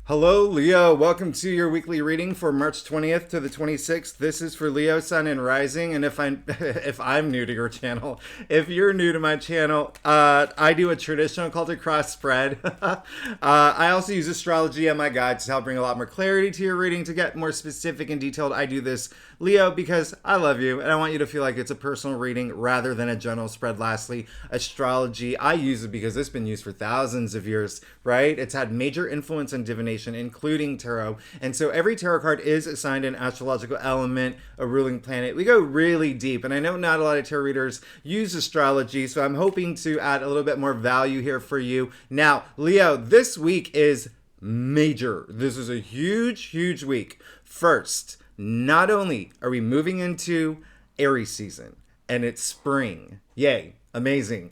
Hello, Leo. Welcome to your weekly reading for March 20th to the 26th. This is for Leo, Sun, and Rising. And if I'm if I'm new to your channel, if you're new to my channel, I do a traditional cultic cross spread. I also use astrology and my guides to help bring a lot more clarity to your reading. To get more specific and detailed, I do this, Leo, because I love you and I want you to feel like it's a personal reading rather than a general spread. Lastly, astrology, I use it because it's been used for thousands of years, right? It's had major influence on divination, including tarot. And so every tarot card is assigned an astrological element, a ruling planet. We go really deep. And I know not a lot of tarot readers use astrology, so I'm hoping to add a little bit more value here for you. Now, Leo, this week is major. This is a huge, huge week. First, not only are we moving into Aries season and it's spring, yay, amazing.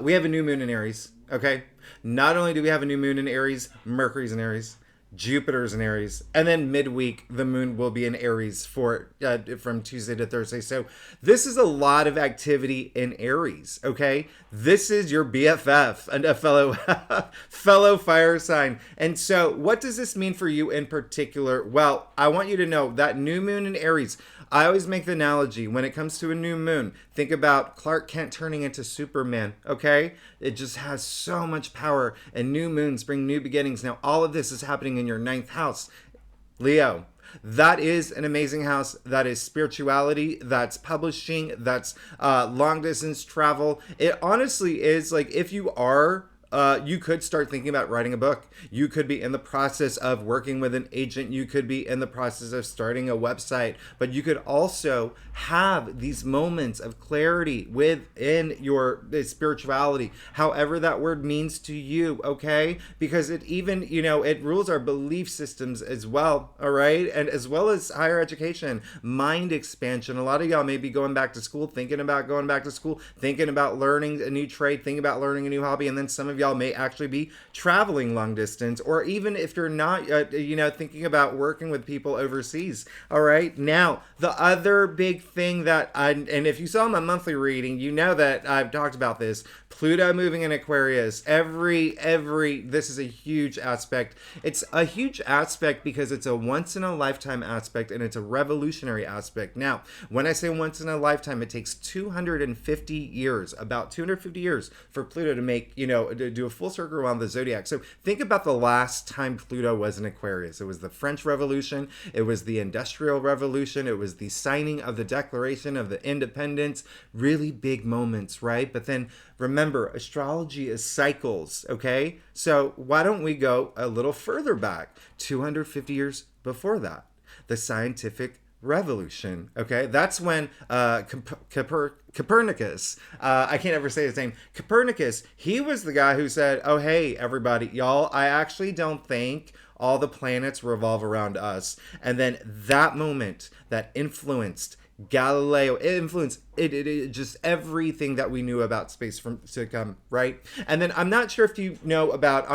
We have a new moon in Aries, okay? Not only do we have a new moon in Aries, Mercury's in Aries, Jupiter's in Aries, and then midweek the moon will be in Aries for from Tuesday to Thursday. So this is a lot of activity in Aries. Okay, this is your BFF and a fellow fire sign. And so, what does this mean for you in particular? Well, I want you to know that new moon in Aries. I always make the analogy when it comes to a new moon. Think about Clark Kent turning into Superman, okay? It just has so much power, and new moons bring new beginnings. Now, all of this is happening in your ninth house, Leo. That is an amazing house. That is spirituality. That's publishing. That's long distance travel. It honestly is like if you are you could start thinking about writing a book. You could be in the process of working with an agent. You could be in the process of starting a website. But you could also have these moments of clarity within your spirituality, however that word means to you, okay? Because it even, it rules our belief systems as well, all right? And as well as higher education, mind expansion. A lot of y'all may be going back to school, thinking about going back to school, thinking about learning a new trade, thinking about learning a new hobby, and then some of y'all may actually be traveling long distance, or even if you're not, thinking about working with people overseas. All right. Now, the other big thing and if you saw my monthly reading, you know that I've talked about this. Pluto moving in Aquarius. This is a huge aspect. It's a huge aspect because it's a once in a lifetime aspect and it's a revolutionary aspect. Now, when I say once in a lifetime, it takes 250 years, about 250 years for Pluto to make, to do a full circle around the zodiac. So think about the last time Pluto was in Aquarius. It was the French Revolution. It was the Industrial Revolution. It was the signing of the Declaration of the Independence. Really big moments, right? But then remember, astrology is cycles, okay? So why don't we go a little further back, 250 years before that? The scientific revolution, okay? That's when Copernicus, I can't ever say his name, Copernicus, he was the guy who said, oh, hey, everybody, y'all, I actually don't think all the planets revolve around us. And then that moment that influenced Galileo, it influenced it just everything that we knew about space from to come, right? And then I'm not sure if you know about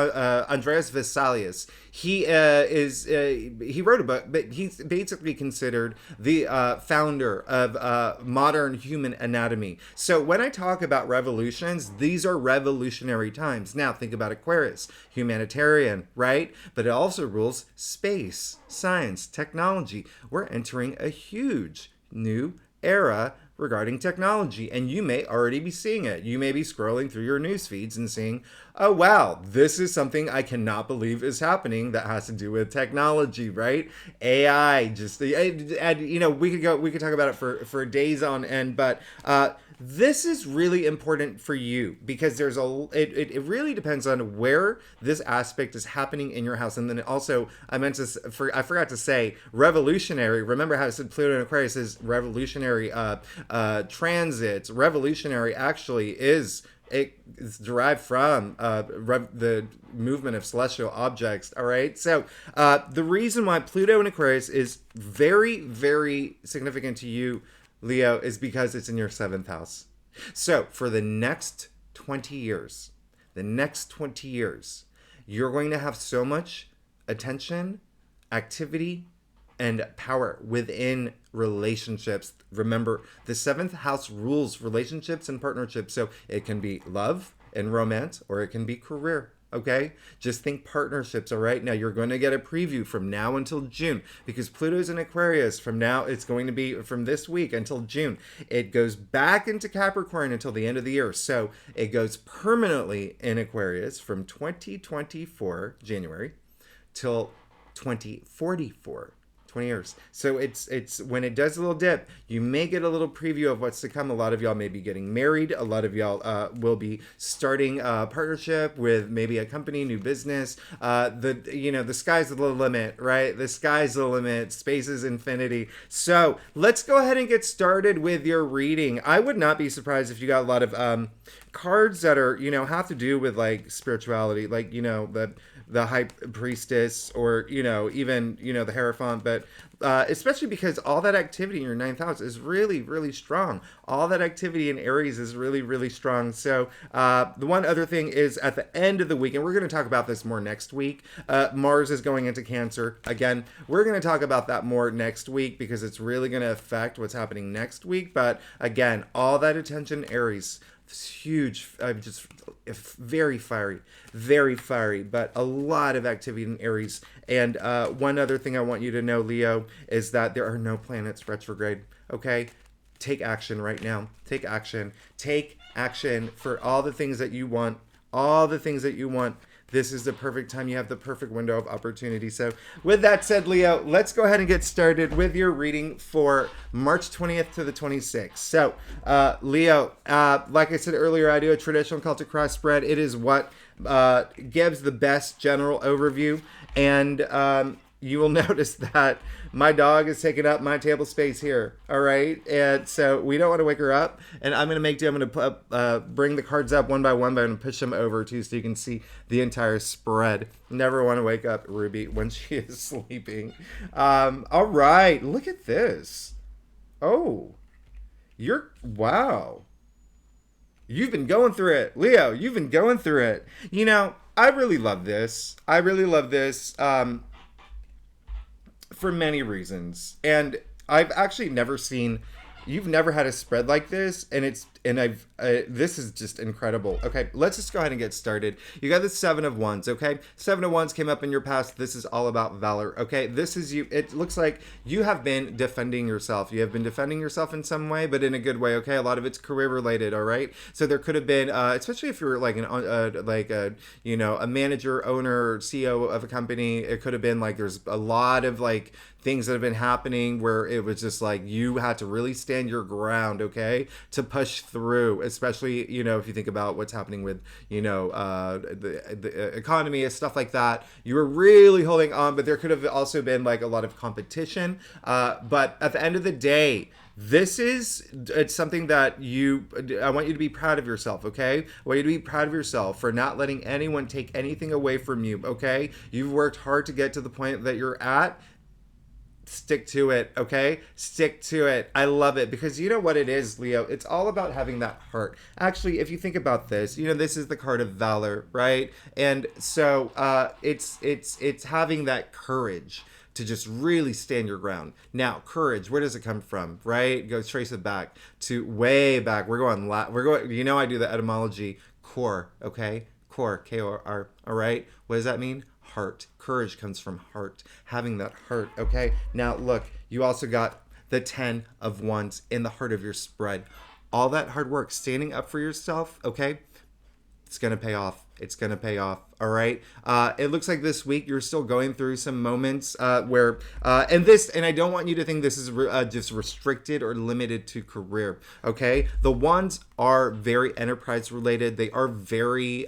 Andreas Vesalius. He he wrote a book, but he's basically considered the founder of modern human anatomy. So when I talk about revolutions, these are revolutionary times. Now think about Aquarius, humanitarian, right? But it also rules space, science, technology. We're entering a huge new era regarding technology, and you may already be seeing it. You may be scrolling through your news feeds and seeing, oh wow, this is something I cannot believe is happening that has to do with technology, right? AI, we could talk about it for days on end, but this is really important for you because it really depends on where this aspect is happening in your house. And then also, I forgot to say revolutionary. Remember how I said Pluto and Aquarius is revolutionary transits. Revolutionary actually is it's derived from the movement of celestial objects. All right. So the reason why Pluto in Aquarius is very, very significant to you, Leo, is because it's in your seventh house. So for the next 20 years, you're going to have so much attention, activity, and power within relationships. Remember, the seventh house rules relationships and partnerships. So it can be love and romance, or it can be career. Okay, just think partnerships. All right, now you're going to get a preview from now until June, because Pluto's in Aquarius. From now, it's going to be from this week until June. It goes back into Capricorn until the end of the year, so it goes permanently in Aquarius from 2024 January till 2044. 20 years. So it's when it does a little dip, you may get a little preview of what's to come. A lot of y'all may be getting married. A lot of y'all will be starting a partnership with maybe a company, new business. The sky's the limit, right? The sky's the limit. Space is infinity. So let's go ahead and get started with your reading. I would not be surprised if you got a lot of cards that are, have to do with like spirituality, like, the high priestess, or even the Hierophant, but especially because all that activity in your ninth house is really, really strong. All that activity in Aries is really, really strong. So the one other thing is at the end of the week, and we're going to talk about this more next week, Mars is going into Cancer again. We're going to talk about that more next week because it's really going to affect what's happening next week. But again, all that attention, Aries. It's huge, just very fiery, but a lot of activity in Aries. And one other thing I want you to know, Leo, is that there are no planets retrograde. Okay, take action right now. Take action for all the things that you want. This is the perfect time. You have the perfect window of opportunity. So with that said, Leo, let's go ahead and get started with your reading for March 20th to the 26th. So Leo, like I said earlier, I do a traditional Celtic cross spread. It is what gives the best general overview. And you will notice that my dog is taking up my table space here. All right. And so we don't want to wake her up. And I'm going to bring the cards up one by one, but I'm going to push them over too so you can see the entire spread. Never want to wake up Ruby when she is sleeping. All right. Look at this. Oh, wow. You've been going through it. Leo, you've been going through it. I really love this. For many reasons. And I've actually never seen, you've never had a spread like this, and this is just incredible. Okay, let's just go ahead and get started. You got the Seven of Wands, okay? Seven of Wands came up in your past. This is all about valor, okay? This is you. It looks like you have been defending yourself. You have been defending yourself in some way, but in a good way, okay? A lot of it's career related, all right? So there could have been, especially if you're like a manager, owner, CEO of a company, it could have been like there's a lot of like things that have been happening where it was just like you had to really stand your ground, okay, to push through, especially if you think about what's happening with the economy and stuff like that. You were really holding on, but there could have also been like a lot of competition, but at the end of the day, it's something that I want you to be proud of yourself, okay? I want you to be proud of yourself for not letting anyone take anything away from you, okay? You've worked hard to get to the point that you're at. Stick to it, okay? Stick to it. I love it because you know what it is, Leo? It's all about having that heart. Actually, if you think about this, this is the card of valor, right? And so it's having that courage to just really stand your ground. Now, courage, where does it come from, right? Go trace it back to way back. We're going, I do the etymology, core, okay? Core, K-O-R, all right? What does that mean? Heart. Courage comes from heart. Having that heart, okay? Now, look, you also got the 10 of Wands in the heart of your spread. All that hard work, standing up for yourself, okay? It's going to pay off. It's going to pay off, all right? It looks like this week you're still going through some moments where, and I don't want you to think this is just restricted or limited to career, okay? The Wands are very enterprise related. They are very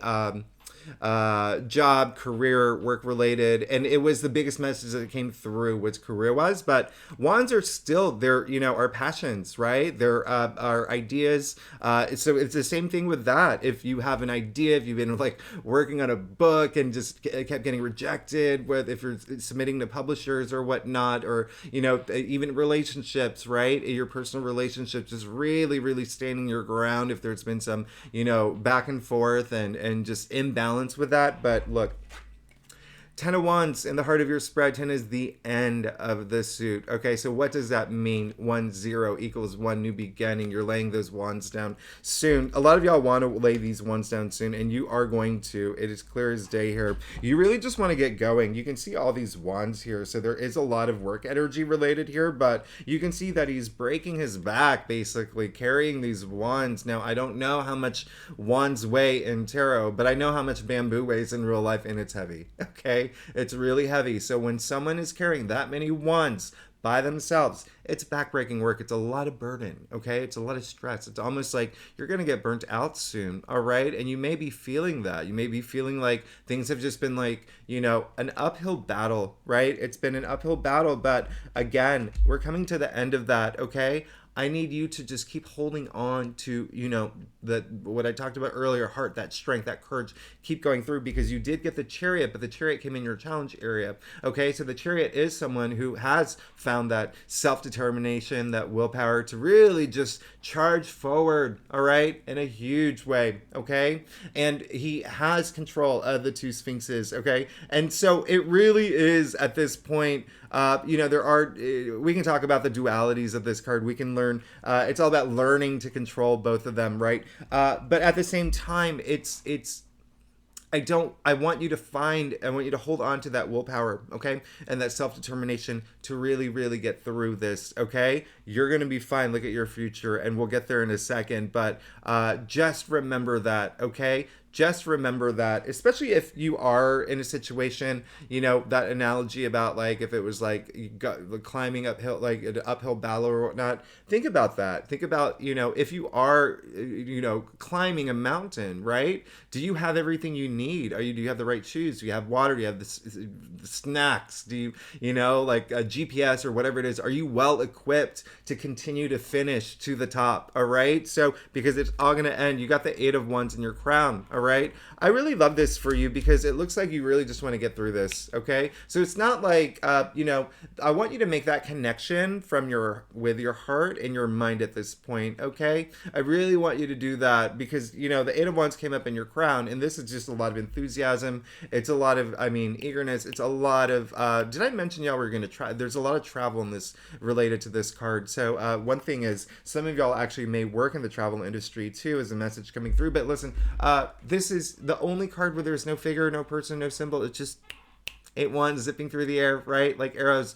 job, career, work related, and it was the biggest message that came through was career wise. But wands are still they're our passions, right? They're our ideas. So it's the same thing with that. If you have an idea, if you've been like working on a book and just kept getting rejected, if you're submitting to publishers or whatnot, or even relationships, right? Your personal relationships, just really, really standing your ground. If there's been some back and forth and just imbalance with that. But look, Ten of Wands in the heart of your spread. 10 is the end of the suit. Okay, so what does that mean? 1-0 equals one new beginning. You're laying those wands down soon. A lot of y'all want to lay these wands down soon, and you are going to. It is clear as day here. You really just want to get going. You can see all these wands here, so there is a lot of work energy related here, but you can see that he's breaking his back, basically, carrying these wands. Now, I don't know how much wands weigh in tarot, but I know how much bamboo weighs in real life, and it's heavy. Okay, it's really heavy. So when someone is carrying that many wands by themselves, it's backbreaking work. It's a lot of burden. Okay, it's a lot of stress. It's almost like you're gonna get burnt out soon. All right, and you may be feeling that. You may be feeling like things have just been like, you know, an uphill battle. Right? It's been an uphill battle, but again, we're coming to the end of that. Okay, I need you to just keep holding on to, you know, what I talked about earlier, heart, that strength, that courage. Keep going through, because you did get the Chariot, but the Chariot came in your challenge area. Okay, so the Chariot is someone who has found that self-determination, that willpower to really just charge forward, all right, in a huge way. Okay, and he has control of the two Sphinxes. Okay, and so it really is at this point, you know, we can talk about the dualities of this card. We can learn, it's all about learning to control both of them, right? But at the same time, I want you to hold on to that willpower, okay? And that self-determination to really, really get through this, okay? You're going to be fine. Look at your future, and we'll get there in a second. But just remember that, okay? Just remember that, especially if you are in a situation, you know, that analogy about like if it was like you got climbing uphill, like an uphill battle or whatnot. Think about that. Think about, you know, if you are, you know, climbing a mountain, right? Do you have everything you need? Do you have the right shoes? Do you have water? Do you have the snacks? Do you know, like a GPS or whatever it is? Are you well equipped to continue to finish to the top? All right. So because it's all going to end, you got the 8 of Wands in your crown. All right. I really love this for you because it looks like you really just want to get through this. Okay. So it's not like, you know, I want you to make that connection with your heart and your mind at this point. Okay. I really want you to do that because, you know, the 8 of Wands came up in your crown, and this is just a lot of enthusiasm. It's a lot of, eagerness. It's a lot of, did I mention y'all were going to try? There's a lot of travel in this related to this card. So one thing is some of y'all actually may work in the travel industry too, as a message coming through. But listen, this is the only card where there's no figure, no person, no symbol. It's just 8 Wands zipping through the air, right? Like arrows.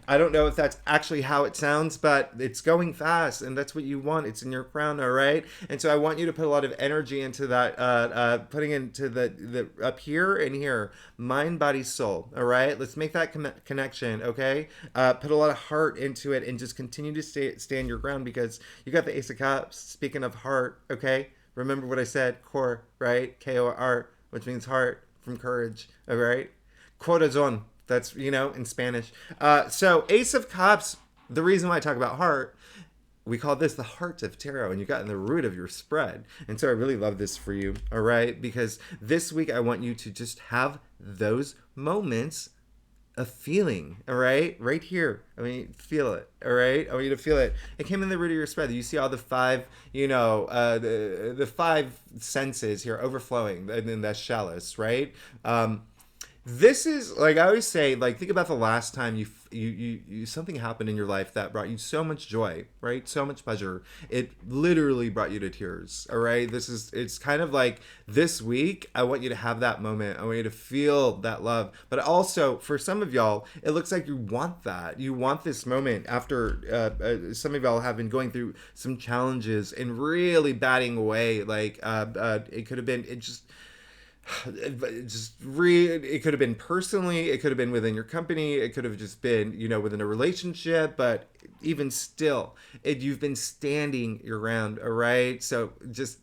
I don't know if that's actually how it sounds, but it's going fast, and that's what you want. It's in your crown, all right? And so I want you to put a lot of energy into that, putting into the up here and here, mind, body, soul, all right? Let's make that connection, okay? Put a lot of heart into it and just continue to stand your ground, because you got the Ace of Cups. Speaking of heart, okay? Remember what I said, core, right? K-O-R, which means heart, from courage, all right? Corazon. That's, you know, in Spanish. So Ace of Cups, the reason why I talk about heart, we call this the heart of tarot, and you got in the root of your spread. And so I really love this for you, all right? Because this week I want you to just have those moments of feeling, all right? Right here. I mean, feel it, all right? I want you to feel it. It came in the root of your spread. You see all the 5, you know, the 5 senses here overflowing, and then that's chalice, right? This is, like I always say, like, think about the last time you something happened in your life that brought you so much joy, right? So much pleasure. It literally brought you to tears, all right? It's kind of like this week, I want you to have that moment. I want you to feel that love. But also, for some of y'all, it looks like you want that. You want this moment after some of y'all have been going through some challenges and really batting away. Like, it could have been, it could have been personally, it could have been within your company, it could have just been, you know, within a relationship, but even still, you've been standing your ground, all right? So just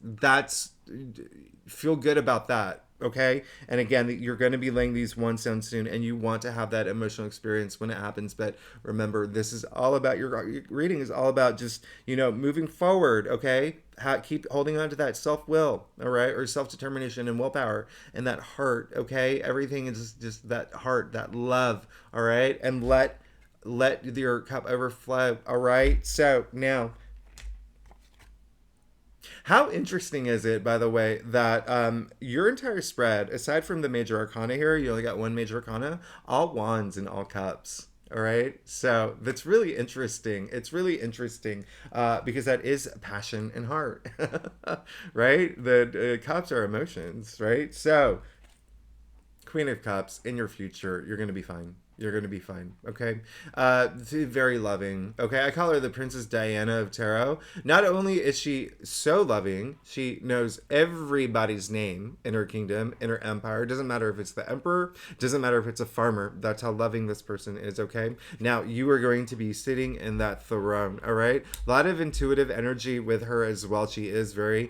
feel good about that. Okay, and again, you're going to be laying these wands down soon, and you want to have that emotional experience when it happens. But remember, this is all about your reading is all about just, you know, moving forward. Okay, keep holding on to that self-will, all right, or self-determination and willpower, and that heart. Okay, everything is just that heart, that love. All right, and let your cup overflow. All right, so now, How interesting is it, by the way, that your entire spread, aside from the major arcana here, you only got one major arcana, all wands and all cups. All right. So that's really interesting. It's really interesting because that is passion and heart, right? The cups are emotions, right? So, Queen of Cups, in your future, you're going to be fine. You're going to be fine, okay? Very loving, okay? I call her the Princess Diana of Tarot. Not only is she so loving, she knows everybody's name in her kingdom, in her empire. Doesn't matter if it's the emperor, doesn't matter if it's a farmer. That's how loving this person is, okay? Now, you are going to be sitting in that throne, all right? A lot of intuitive energy with her as well. She is very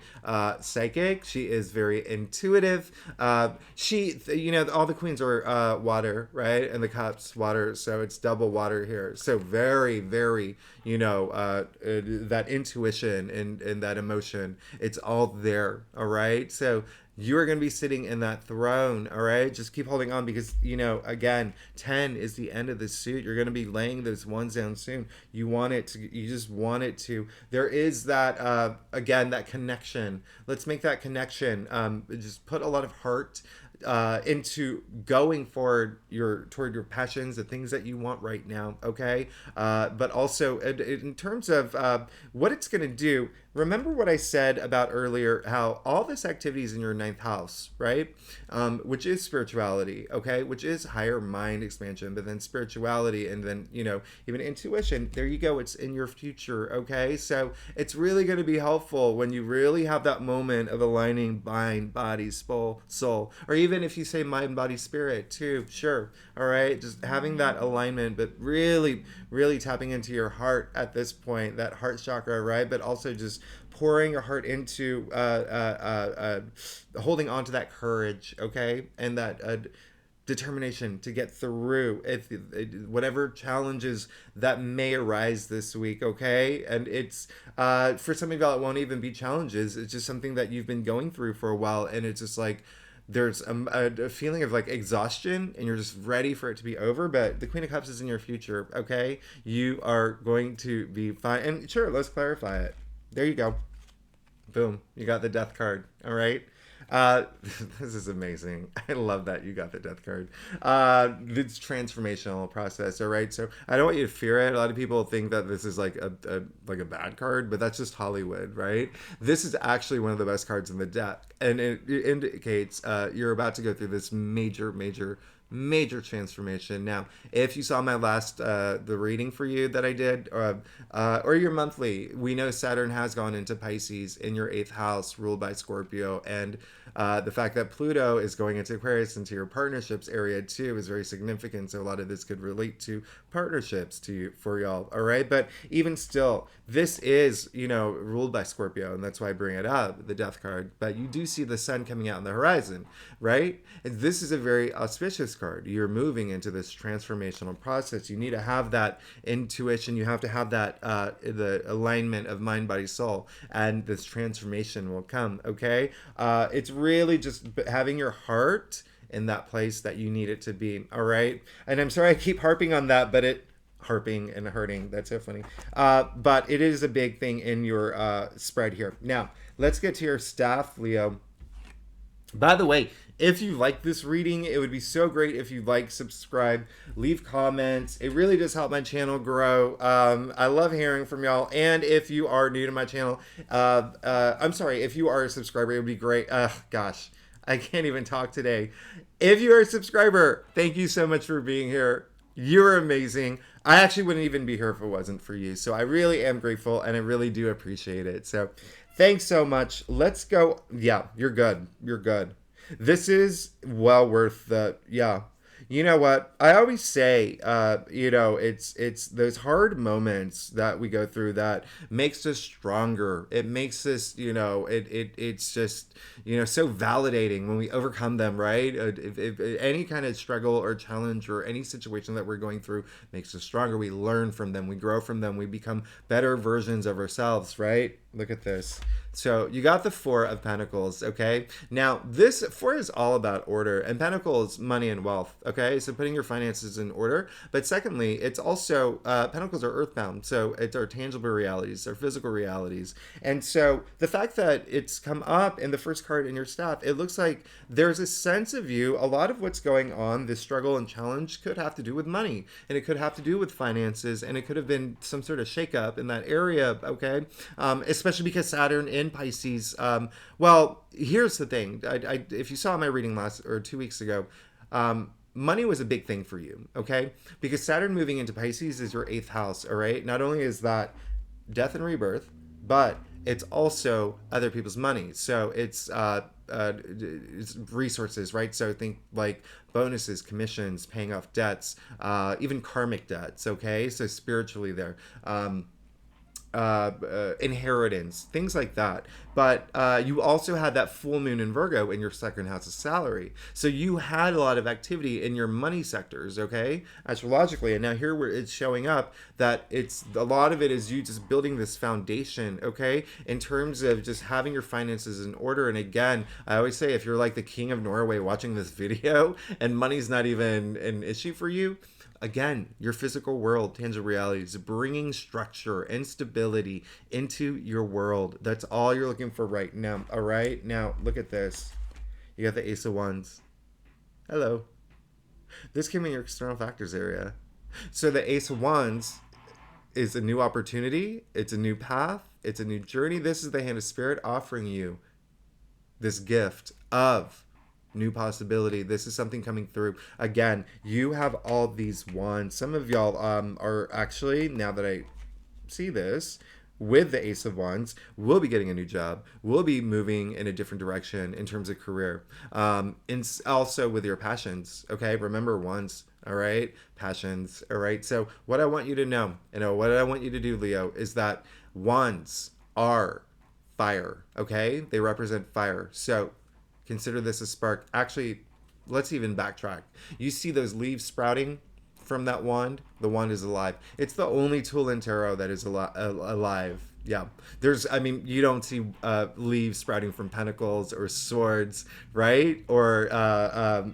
psychic. She is very intuitive. All the queens are water, right? And the cups water, so it's double water here. So very, very, that intuition and that emotion, it's all there, all right? So you are going to be sitting in that throne, all right? Just keep holding on because, again, 10 is the end of the suit. You're going to be laying those ones down soon. You just want it to. There is that, again, that connection. Let's make that connection. Just put a lot of heart into going forward toward your passions, the things that you want right now, okay? But also in terms of what it's going to do, remember what I said about earlier, how all this activity is in your ninth house, right? Which is spirituality, okay? Which is higher mind expansion, but then spirituality and then, even intuition. There you go. It's in your future, okay? So it's really going to be helpful when you really have that moment of aligning mind, body, soul, or even if you say mind, body, spirit too, sure, all right? Just having that alignment, but really, really tapping into your heart at this point, that heart chakra, right? But also just pouring your heart into holding on to that courage, okay? And that determination to get through whatever challenges that may arise this week, okay? And it's for some of y'all, it won't even be challenges. It's just something that you've been going through for a while, and it's just like there's a feeling of like exhaustion and you're just ready for it to be over. But the Queen of Cups is in your future, okay? You are going to be fine. And sure, let's clarify it. There you go. Boom. You got the death card. All right. This is amazing. I love that you got the death card. It's transformational process. All right. So I don't want you to fear it. A lot of people think that this is like a bad card, but that's just Hollywood, right? This is actually one of the best cards in the deck, and it indicates you're about to go through this major transformation. Now, if you saw my last the reading for you that I did, or your monthly, we know Saturn has gone into Pisces in your 8th house, ruled by Scorpio, and the fact that Pluto is going into Aquarius, into your partnerships area too, is very significant. So a lot of this could relate to partnerships for y'all. All right, but even still, this is ruled by Scorpio, and that's why I bring it up, the death card. But you do see the sun coming out on the horizon, right? And this is a very auspicious card. You're moving into this transformational process. You need to have that intuition. You have to have that the alignment of mind, body, soul, and this transformation will come. Okay, it's really just having your heart in that place that you need it to be. All right, and I'm sorry I keep harping on that, but harping and hurting. That's so funny. But it is a big thing in your spread here. Now let's get to your staff, Leo. By the way, if you like this reading, it would be so great if you like, subscribe, leave comments. It really does help my channel grow. I love hearing from y'all. And if you are new to my channel, I'm sorry, if you are a subscriber, it would be great. Gosh, I can't even talk today. If you are a subscriber, thank you so much for being here. You're amazing. I actually wouldn't even be here if it wasn't for you. So I really am grateful and I really do appreciate it. So thanks so much. Let's go. Yeah, you're good. You're good. This is well worth the, yeah. You know what? I always say, it's those hard moments that we go through that makes us stronger. It makes us, it's just, so validating when we overcome them, right? If any kind of struggle or challenge or any situation that we're going through makes us stronger, we learn from them, we grow from them, we become better versions of ourselves, right? Look at this. So you got the Four of Pentacles, okay? Now, this Four is all about order, and Pentacles, money and wealth, okay? So putting your finances in order. But secondly, it's also, Pentacles are earthbound, so it's our tangible realities, our physical realities. And so the fact that it's come up in the first card in your staff, it looks like there's a sense of you, a lot of what's going on, this struggle and challenge could have to do with money, and it could have to do with finances, and it could have been some sort of shakeup in that area, okay? Especially because Saturn in Pisces. Well, here's the thing. If you saw my reading last or 2 weeks ago, money was a big thing for you, okay? Because Saturn moving into Pisces is your eighth house, all right? Not only is that death and rebirth, but it's also other people's money. So it's resources, right? So think like bonuses, commissions, paying off debts, even karmic debts, okay? So spiritually there. Inheritance, things like that. But you also had that full moon in Virgo in your second house of salary. So you had a lot of activity in your money sectors, okay, astrologically. And now here where it's showing up that it's a lot of it is you just building this foundation, okay, in terms of just having your finances in order. And again, I always say if you're like the king of Norway watching this video and money's not even an issue for you, again, your physical world, tangible realities, bringing structure and stability into your world. That's all you're looking for right now. All right. Now, look at this. You got the Ace of Wands. Hello. This came in your external factors area. So the Ace of Wands is a new opportunity. It's a new path. It's a new journey. This is the hand of spirit offering you this gift of new possibility. This is something coming through. Again, you have all these wands. Some of y'all are actually, now that I see this, with the Ace of Wands, will be getting a new job, will be moving in a different direction in terms of career. And also with your passions, okay? Remember wands, all right? Passions, all right? So what I want you to know, what I want you to do, Leo, is that wands are fire, okay? They represent fire. So consider this a spark. Actually, let's even backtrack. You see those leaves sprouting from that wand? The wand is alive. It's the only tool in tarot that is alive. Yeah. You don't see leaves sprouting from pentacles or swords, right? Or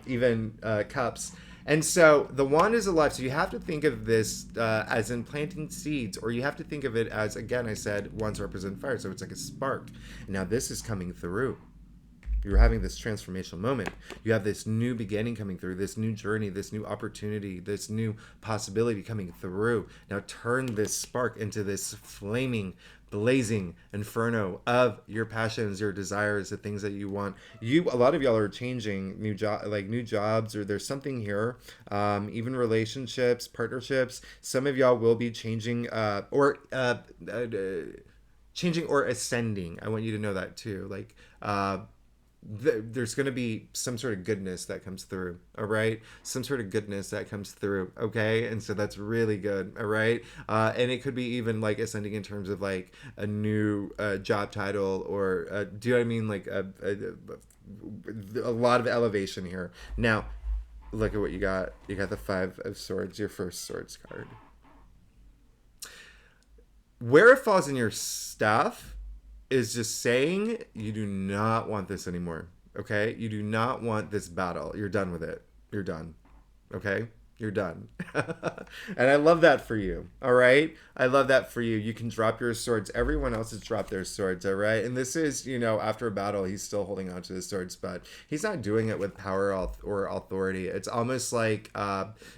even cups. And so the wand is alive. So you have to think of this as in planting seeds, or you have to think of it as, again, I said, wands represent fire. So it's like a spark. Now this is coming through. You're having this transformational moment. You have this new beginning coming through, this new journey, this new opportunity, this new possibility coming through. Now turn this spark into this flaming, blazing inferno of your passions, your desires, the things that you want. A lot of y'all are changing new jobs, or there's something here, even relationships, partnerships. Some of y'all will be changing or ascending. I want you to know that too. There's going to be some sort of goodness that comes through, all right? Some sort of goodness that comes through, okay? And so that's really good, all right? And it could be even like ascending in terms of like a new job title, or do you know what I mean? Like a lot of elevation here. Now, look at what you got. You got the Five of Swords, your first swords card. Where it falls in your staff is just saying you do not want this anymore, okay? You do not want this battle. You're done with it. You're done, okay? You're done. And I love that for you, all right? I love that for you. You can drop your swords. Everyone else has dropped their swords, all right? And this is, after a battle, he's still holding on to his swords, but he's not doing it with power or authority. It's almost like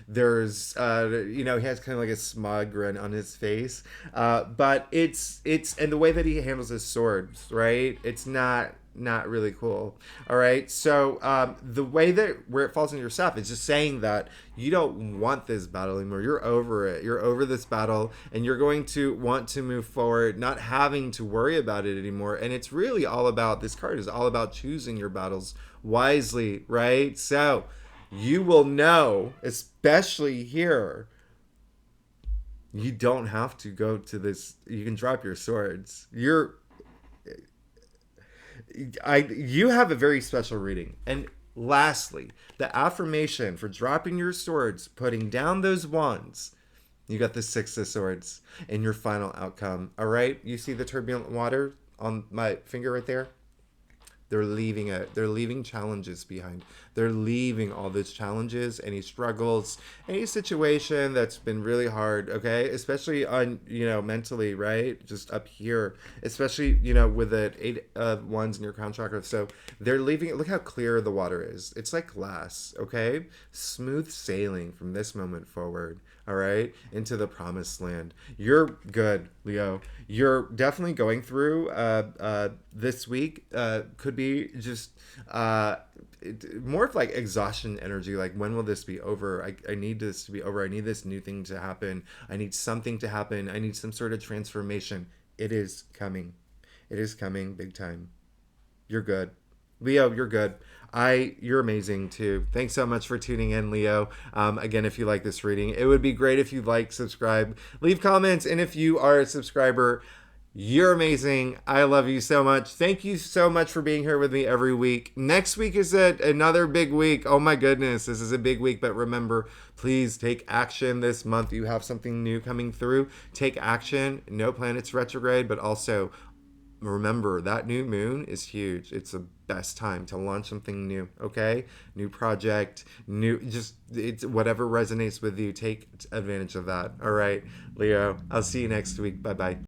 there's, he has kind of like a smug grin on his face. But it's, and the way that he handles his swords, right? It's not really cool. All right. So the way that where it falls in your stuff is just saying that you don't want this battle anymore. You're over it. You're over this battle, and you're going to want to move forward, not having to worry about it anymore. And it's really all about, this card is all about choosing your battles wisely, right? So you will know, especially here, you don't have to go to this. You can drop your swords. You have a very special reading. And lastly, the affirmation for dropping your swords, putting down those wands, you got the Six of Swords in your final outcome. All right, you see the turbulent water on my finger right there, they're leaving it. They're leaving challenges behind. They're leaving all those challenges, any struggles, any situation that's been really hard, okay? Especially on, mentally, right? Just up here. Especially, with the 8 of Wands in your crown chakra. So they're leaving it. Look how clear the water is. It's like glass, okay? Smooth sailing from this moment forward, all right, into the promised land. You're good, Leo. You're definitely going through this week. Could be just more of like exhaustion energy. Like, when will this be over? I need this to be over. I need this new thing to happen. I need something to happen. I need some sort of transformation. It is coming. It is coming big time. You're good. Leo, you're good. You're amazing too. Thanks so much for tuning in, Leo. Again, if you like this reading, it would be great if you like, subscribe, leave comments, and if you are a subscriber, you're amazing. I love you so much. Thank you so much for being here with me every week. Next week is another big week. Oh my goodness, this is a big week. But remember, please take action this month. You have something new coming through. Take action. No planets retrograde, but also remember that new moon is huge. It's the best time to launch something new, okay? New project, it's whatever resonates with you. Take advantage of that. All right, Leo, I'll see you next week. Bye-bye.